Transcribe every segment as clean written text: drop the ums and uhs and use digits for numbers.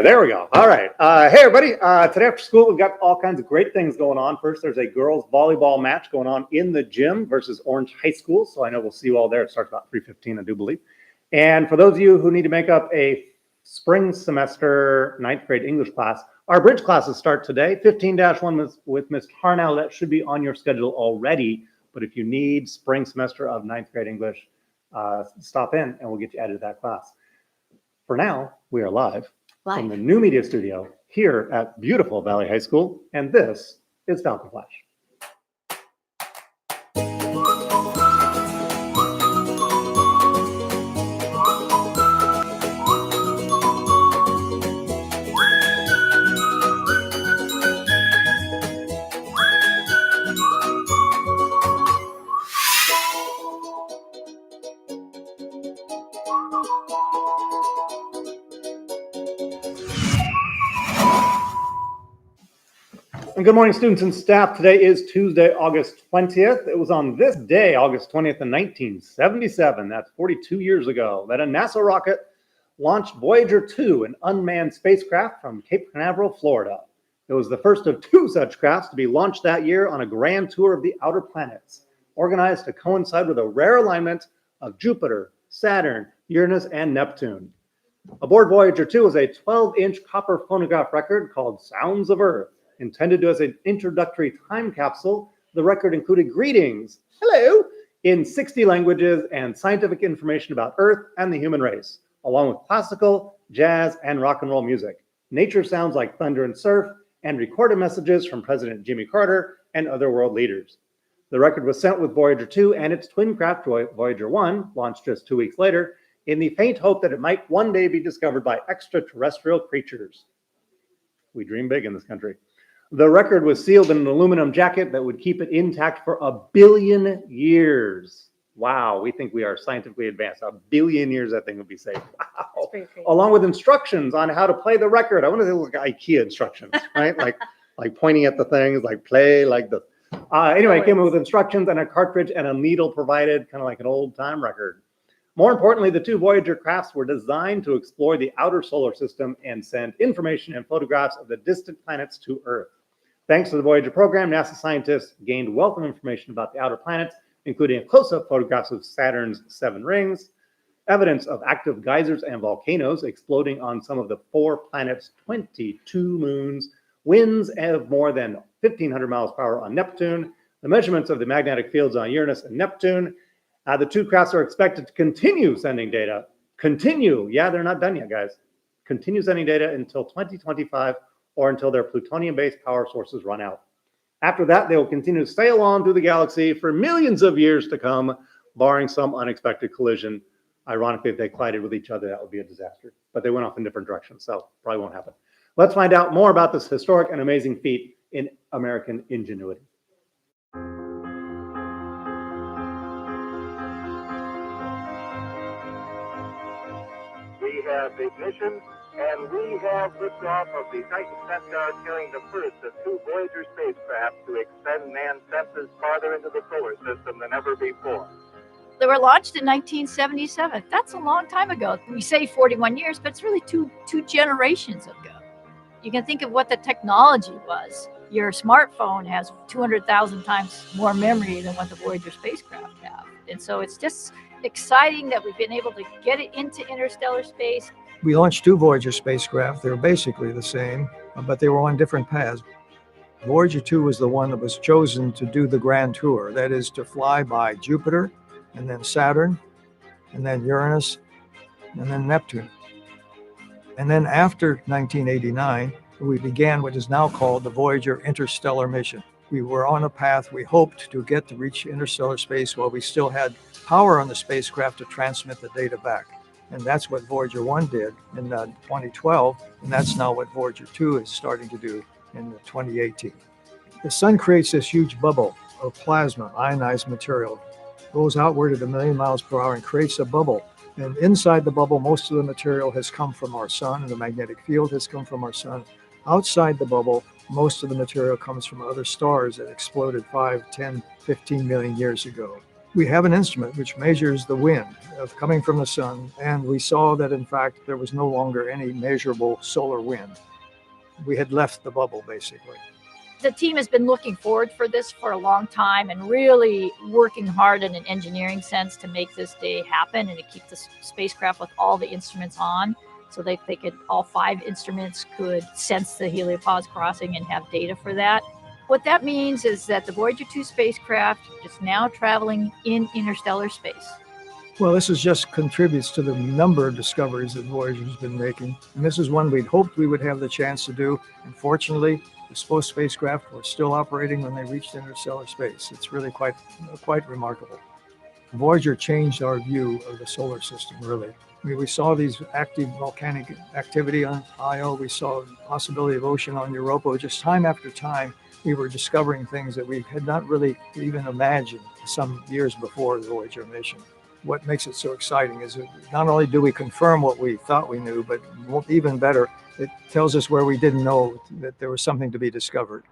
There we go. All right. Hey, everybody. Today after school, we've got all kinds of great things going on. First, there's a girls volleyball match going on in the gym versus Orange High School. So I know we'll see you all there. It starts about 3:15, I do believe. And for those of you who need to make up a spring semester 9th grade English class, our bridge classes start today. 15-1 with Ms. Harnow. That should be on your schedule already. But if you need spring semester of 9th grade English, stop in and we'll get you added to that class. For now, we are live from the new media studio here at beautiful Valley High School, and this is Falcon Flash. And good morning, students and staff. Today is Tuesday, August 20th. It was on this day, August 20th in 1977, that's 42 years ago, that a NASA rocket launched Voyager 2, an unmanned spacecraft from Cape Canaveral, Florida. It was the first of two such crafts to be launched that year on a grand tour of the outer planets. organized to coincide with a rare alignment of Jupiter, Saturn, Uranus, and Neptune. Aboard Voyager 2 was a 12-inch copper phonograph record called Sounds of Earth. Intended as an introductory time capsule, the record included greetings, hello, in 60 languages and scientific information about Earth and the human race, along with classical, jazz, and rock and roll music, nature sounds like thunder and surf, and recorded messages from President Jimmy Carter and other world leaders. The record was sent with Voyager 2 and its twin craft Voyager 1, launched just 2 weeks later, in the faint hope that it might one day be discovered by extraterrestrial creatures. We dream big in this country. The record was sealed in an aluminum jacket that would keep it intact for 1 billion years. Wow, we think we are scientifically advanced. 1 billion years, that thing would be safe. Wow. Along with instructions on how to play the record. I wonder if it was like IKEA instructions, right? like pointing at the things, like play, like the. Anyway, it came with instructions and a cartridge and a needle provided, kind of like an old time record. More importantly, the 2 Voyager crafts were designed to explore the outer solar system and send information and photographs of the distant planets to Earth. Thanks to the Voyager program, NASA scientists gained wealth of information about the outer planets, including close-up photographs of Saturn's 7 rings, evidence of active geysers and volcanoes exploding on some of the 4 planets' 22 moons, winds of more than 1,500 miles per hour on Neptune, the measurements of the magnetic fields on Uranus and Neptune. The 2 crafts are expected to continue sending data. Yeah, they're not done yet, guys. Continue sending data until 2025 or until their plutonium-based power sources run out. After that, they will continue to sail on through the galaxy for millions of years to come, barring some unexpected collision. Ironically, if they collided with each other, that would be a disaster. But they went off in different directions, so probably won't happen. Let's find out more about this historic and amazing feat in American ingenuity. We have ignition, and we have liftoff of the Titan Centaur, carrying the first of 2 Voyager spacecraft to extend man's senses farther into the solar system than ever before. They were launched in 1977. That's a long time ago. We say 41 years, but it's really two generations ago. You can think of what the technology was. Your smartphone has 200,000 times more memory than what the Voyager spacecraft have. And so it's just exciting that we've been able to get it into interstellar space. We launched 2 Voyager spacecraft. They were basically the same, but they were on different paths. Voyager 2 was the one that was chosen to do the grand tour. That is to fly by Jupiter, and then Saturn, and then Uranus, and then Neptune. And then after 1989, we began what is now called the Voyager Interstellar Mission. We were on a path we hoped to get to reach interstellar space while we still had power on the spacecraft to transmit the data back. And that's what Voyager 1 did in 2012, and that's now what Voyager 2 is starting to do in 2018. The sun creates this huge bubble of plasma, ionized material, goes outward at 1 million miles per hour and creates a bubble. And inside the bubble, most of the material has come from our sun, and the magnetic field has come from our sun. Outside the bubble, most of the material comes from other stars that exploded 5, 10, 15 million years ago. We have an instrument which measures the wind coming from the sun, and we saw that, in fact, there was no longer any measurable solar wind. We had left the bubble, basically. The team has been looking forward for this for a long time and really working hard in an engineering sense to make this day happen and to keep the spacecraft with all the instruments on so that they could, all 5 instruments could sense the heliopause crossing and have data for that. What that means is that the Voyager 2 spacecraft is now traveling in interstellar space. Well, this just contributes to the number of discoveries that Voyager's been making. And this is one we'd hoped we would have the chance to do. Unfortunately, the SPOS spacecraft were still operating when they reached interstellar space. It's really quite remarkable. Voyager changed our view of the solar system, really. We saw these active volcanic activity on Io. We saw the possibility of ocean on Europa. Just time after time, we were discovering things that we had not really even imagined some years before the Voyager mission. What makes it so exciting is that not only do we confirm what we thought we knew, but even better, it tells us where we didn't know that there was something to be discovered.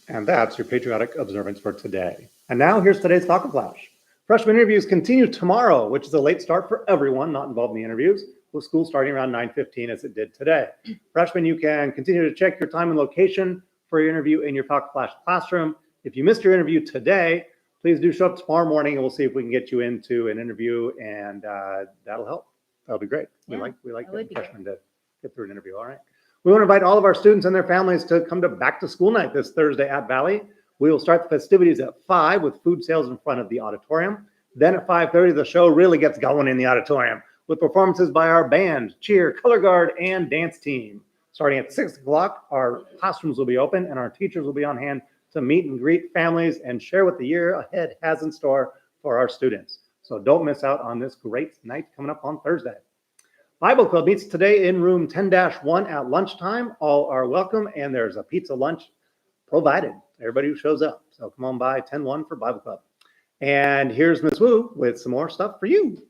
And that's your patriotic observance for today. And now here's today's Falcon Flash. Freshman interviews continue tomorrow, which is a late start for everyone not involved in the interviews, with school starting around 9:15 as it did today. Freshmen, you can continue to check your time and location for your interview in your Falcon Flash classroom. If you missed your interview today, please do show up tomorrow morning and we'll see if we can get you into an interview, and that'll help. That'll be great. Yeah, we like that would getting be freshmen to get through an interview. All right. We want to invite all of our students and their families to come to back to school night this Thursday at Valley. We will start the festivities at 5 with food sales in front of the auditorium. Then at 5:30, the show really gets going in the auditorium with performances by our band, cheer, color guard, and dance team. Starting at 6 o'clock, our classrooms will be open and our teachers will be on hand to meet and greet families and share what the year ahead has in store for our students. So don't miss out on this great night coming up on Thursday. Bible Club meets today in room 10-1 at lunchtime. All are welcome, and there's a pizza lunch provided. Everybody who shows up. So come on by 10-1 for Bible Club. And here's Ms. Wu with some more stuff for you.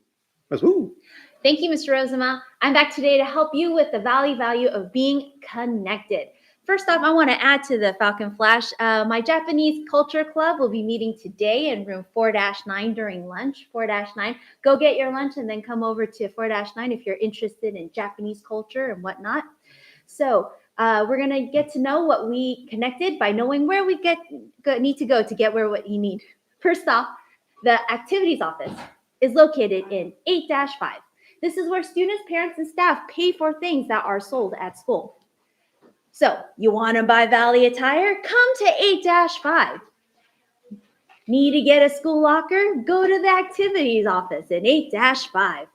Ms. Wu. Thank you, Mr. Rozema. I'm back today to help you with the value of being connected. First off, I want to add to the Falcon Flash. My Japanese Culture Club will be meeting today in room 4-9 during lunch. 4-9. Go get your lunch and then come over to 4-9 if you're interested in Japanese culture and whatnot. So we're going to get to know what we connected by knowing where we need to go to get what you need. First off, the activities office is located in 8-5. This is where students, parents, and staff pay for things that are sold at school. So you want to buy Valley attire? Come to 8-5. Need to get a school locker? Go to the activities office in 8-5.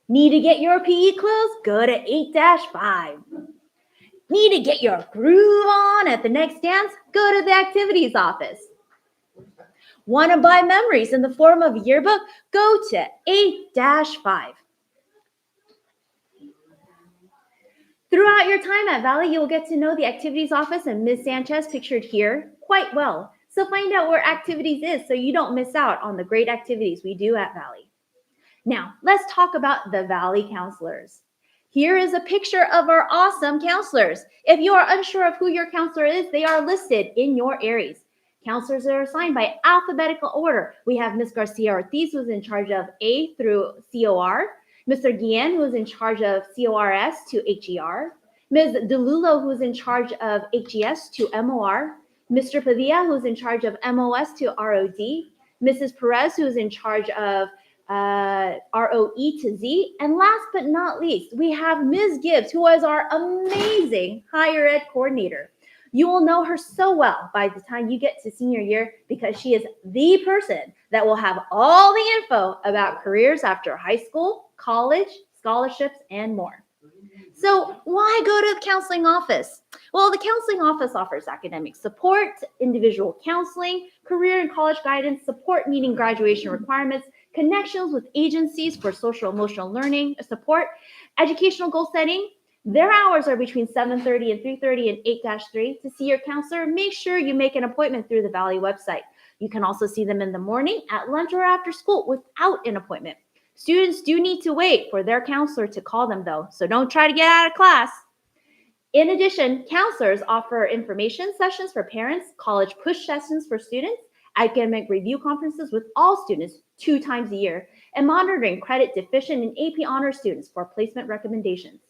Need to get your PE clothes? Go to 8-5. Need to get your groove on at the next dance? Go to the activities office. Want to buy memories in the form of a yearbook? Go to 8-5. Throughout your time at Valley, you'll get to know the activities office and Ms. Sanchez, pictured here, quite well. So find out where activities is so you don't miss out on the great activities we do at Valley. Now, let's talk about the Valley counselors. Here is a picture of our awesome counselors. If you are unsure of who your counselor is, they are listed in your areas. Counselors are assigned by alphabetical order. We have Ms. Garcia Ortiz, who's in charge of A through COR. Mr. Guillen, who's in charge of CORS to HER. Ms. DeLulo, who's in charge of HES to MOR. Mr. Padilla, who's in charge of MOS to ROD. Mrs. Perez, who's in charge of ROE to Z. And last but not least, we have Ms. Gibbs, who is our amazing higher ed coordinator. You will know her so well by the time you get to senior year because she is the person that will have all the info about careers after high school, college, scholarships, and more. So why go to the counseling office? Well, the counseling office offers academic support, individual counseling, career and college guidance, support meeting graduation requirements, connections with agencies for social emotional learning support, educational goal setting. Their hours are between 7:30 and 3:30 and 8-3. To see your counselor, make sure you make an appointment through the Valley website. You can also see them in the morning, at lunch, or after school without an appointment. Students do need to wait for their counselor to call them, though, so don't try to get out of class. In addition, counselors offer information sessions for parents, college push sessions for students, academic review conferences with all students 2 times a year, and monitoring credit deficient and AP honor students for placement recommendations.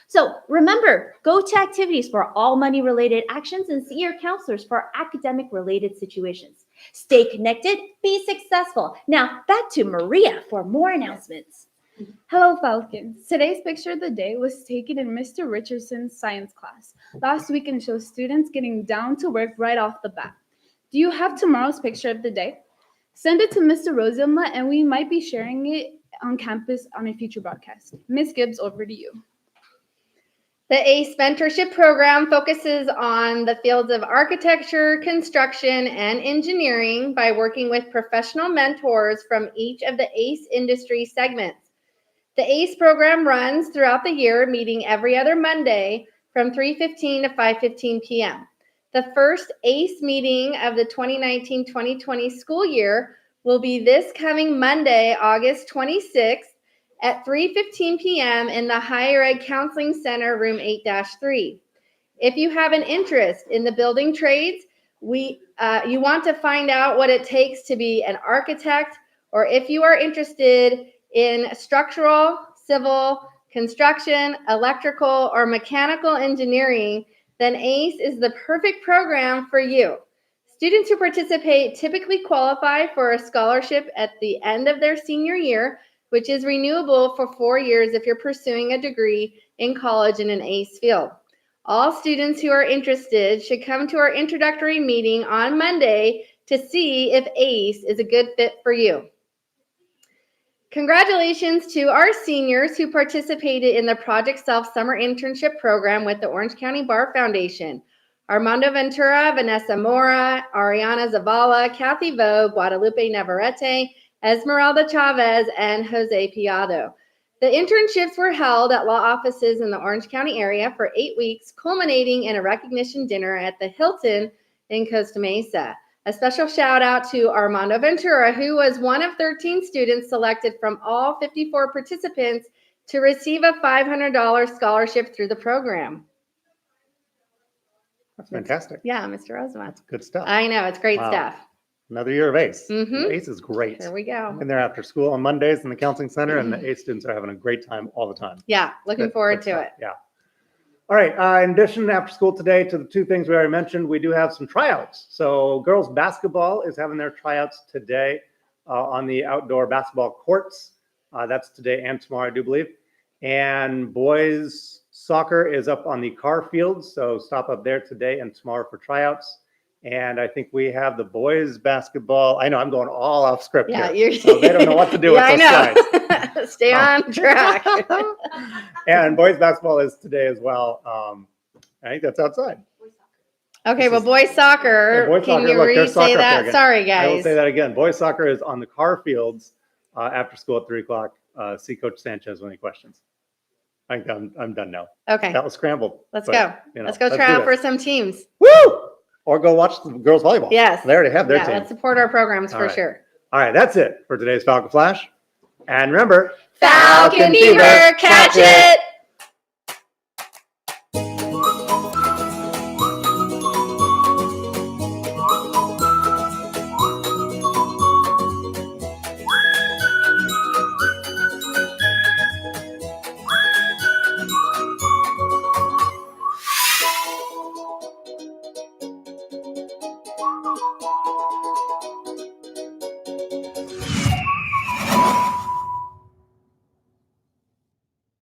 So remember, go to activities for all money-related actions and see your counselors for academic-related situations. Stay connected, be successful. Now, back to Maria for more announcements. Hello, Falcons. Today's picture of the day was taken in Mr. Richardson's science class last week and shows students getting down to work right off the bat. Do you have tomorrow's picture of the day? Send it to Mr. Roselma, and we might be sharing it on campus on a future broadcast. Ms. Gibbs, over to you. The ACE mentorship program focuses on the fields of architecture, construction, and engineering by working with professional mentors from each of the ACE industry segments. The ACE program runs throughout the year, meeting every other Monday from 3:15 to 5:15 p.m. The first ACE meeting of the 2019-2020 school year will be this coming Monday, August 26th, at 3:15 p.m. in the Higher Ed Counseling Center, room 8-3. If you have an interest in the building trades, You want to find out what it takes to be an architect, or if you are interested in structural, civil, construction, electrical, or mechanical engineering, then ACE is the perfect program for you. Students who participate typically qualify for a scholarship at the end of their senior year, which is renewable for 4 years if you're pursuing a degree in college in an ACE field. All students who are interested should come to our introductory meeting on Monday to see if ACE is a good fit for you. Congratulations to our seniors who participated in the Project Self Summer Internship Program with the Orange County Bar Foundation. Armando Ventura, Vanessa Mora, Ariana Zavala, Kathy Vogue, Guadalupe Navarrete, Esmeralda Chavez, and Jose Piado. The internships were held at law offices in the Orange County area for 8 weeks, culminating in a recognition dinner at the Hilton in Costa Mesa. A special shout out to Armando Ventura, who was one of 13 students selected from all 54 participants to receive a $500 scholarship through the program. That's fantastic. Yeah, Mr. Rosemont. That's good stuff. I know, it's great Wow. stuff. Another year of ACE. Mhm. ACE is great. Here we go. And they're after school on Mondays in the counseling center, and the ACE students are having a great time all the time. Yeah, looking Good- forward good to stuff. it. Yeah. All right. In addition, after school today, to the two things we already mentioned, we do have some tryouts. So girls basketball is having their tryouts today on the outdoor basketball courts. That's today and tomorrow, I do believe. And boys soccer is up on the car fields. So stop up there today and tomorrow for tryouts. And I think we have the boys basketball. I know I'm going all off script Yeah, here. you're. So they don't know what to do Yeah, with those slides. I know. Stay on track. And boys basketball is today as well. I think that's outside. Okay, This well, is- boys soccer. Yeah, boys Can soccer, you look, there's soccer re-say up there that? again. Sorry, I will guys. say that again. Boys soccer is on the car fields after school at 3 o'clock. See Coach Sanchez with any questions. I think I'm done now. Okay, That was scrambled. let's but, go. you know, Let's go do try out for this. some teams. Woo! Or go watch the girls volleyball. Yes. They already have their Yeah, team. let's support our programs All for right. sure. All right, that's it for today's Falcon Flash. And remember, Falcon Fever, catch it!